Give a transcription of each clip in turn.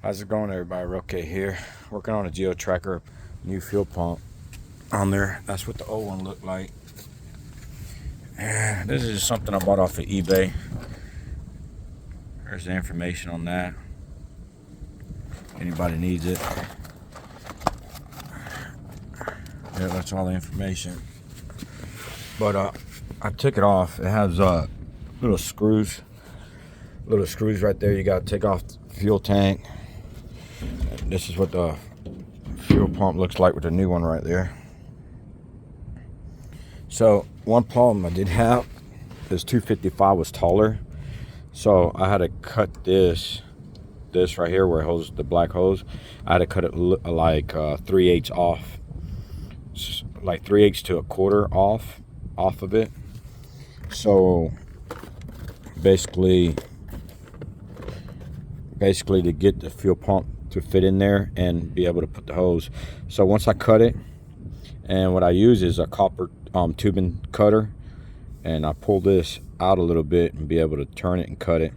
How's it going, everybody? Okay here, working on a Geo Tracker, new fuel pump on there. That's what the old one looked like. And this is something I bought off of eBay. There's the information on that. If anybody needs it. Yeah, that's all the information. But I took it off. It has little screws right there. You gotta take off the fuel tank. This is what the fuel pump looks like with the new one right there. So one problem I did have is 255 was taller, so I had to cut this right here where it holds the black hose. I had to cut it like 3/8 off, like 3/8 to a quarter off of it. So basically to get the fuel pump to fit in there and be able to put the hose. So once I cut it, and what I use is a copper tubing cutter, and I pull this out a little bit and be able to turn it and cut it.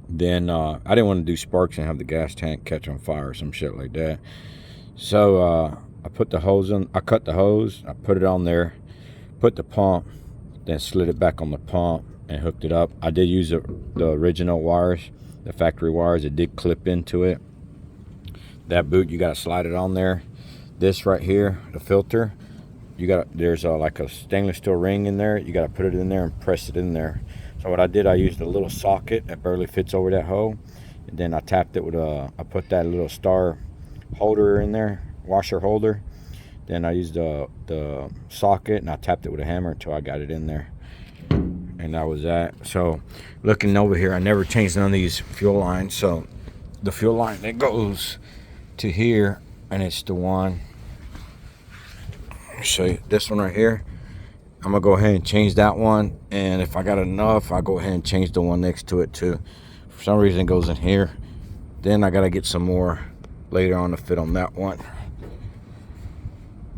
Then I didn't want to do sparks and have the gas tank catch on fire or some shit like that. So I put the hose in. I cut the hose, I put it on there, put the pump, then slid it back on the pump and hooked it up. I did use the original wires, the factory wires. It did clip into it. That boot, you got to slide it on there. This right here, the filter, there's like a stainless steel ring in there. You got to put it in there and press it in there. So what I did, I used a little socket that barely fits over that hole, and then I tapped it with I put that little star holder in there, washer holder. Then I used the socket and I tapped it with a hammer until I got it in there, and that was that. So looking over here, I never changed none of these fuel lines. So the fuel line that goes to here, and it's the one, show you this one right here. I'm gonna go ahead and change that one, and if I got enough, I'll go ahead and change the one next to it too. For some reason it goes in here, then I gotta get some more later on to fit on that one.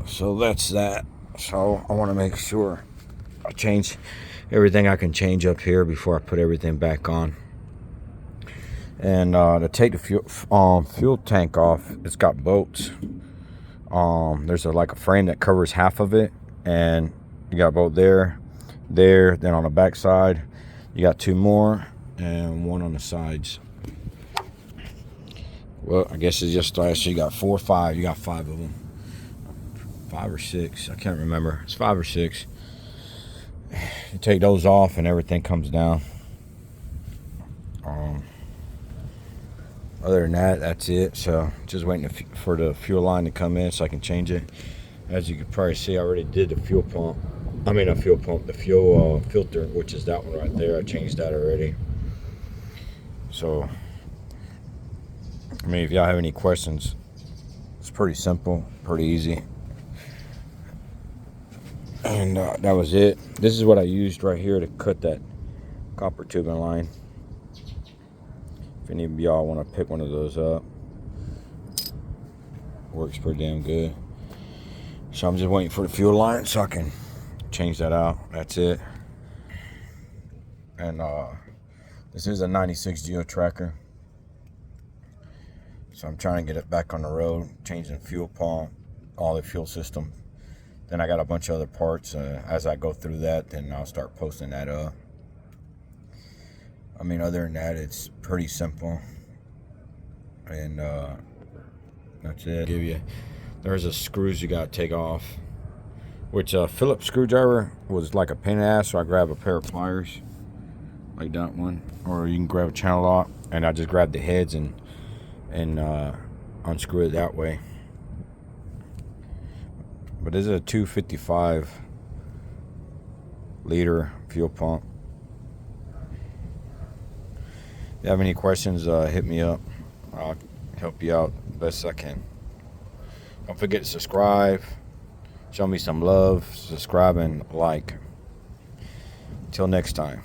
So that's that. So I want to make sure I change everything I can change up here before I put everything back on. And to take the fuel tank off, it's got bolts. There's like a frame that covers half of it, and you got a bolt there, then on the back side you got two more and one on the sides. Well, I guess it's just so you got 4 or 5. You got 5 of them, 5 or 6, I can't remember. It's 5 or 6. You take those off and everything comes down. Other than that, that's it. So just waiting for the fuel line to come in so I can change it. As you can probably see, I already did the fuel pump. The fuel filter, which is that one right there. I changed that already. So I mean, if y'all have any questions, it's pretty simple, pretty easy. And that was it. This is what I used right here to cut that copper tubing line. If any of y'all want to pick one of those up, works pretty damn good. So I'm just waiting for the fuel line so I can change that out. That's it. And this is a 96 Geo Tracker. So I'm trying to get it back on the road, changing fuel pump, all the fuel system. Then I got a bunch of other parts. As I go through that, then I'll start posting that up. I mean, other than that, it's pretty simple. And that's it. There's a screws you gotta take off, which Phillips screwdriver was like a pain in the ass, so I grab a pair of pliers like that one, or you can grab a channel lock, and I just grab the heads and unscrew it that way. But this is a 255 liter fuel pump. If you have any questions, hit me up. I'll help you out best I can. Don't forget to subscribe. Show me some love. Subscribe and like. Till next time.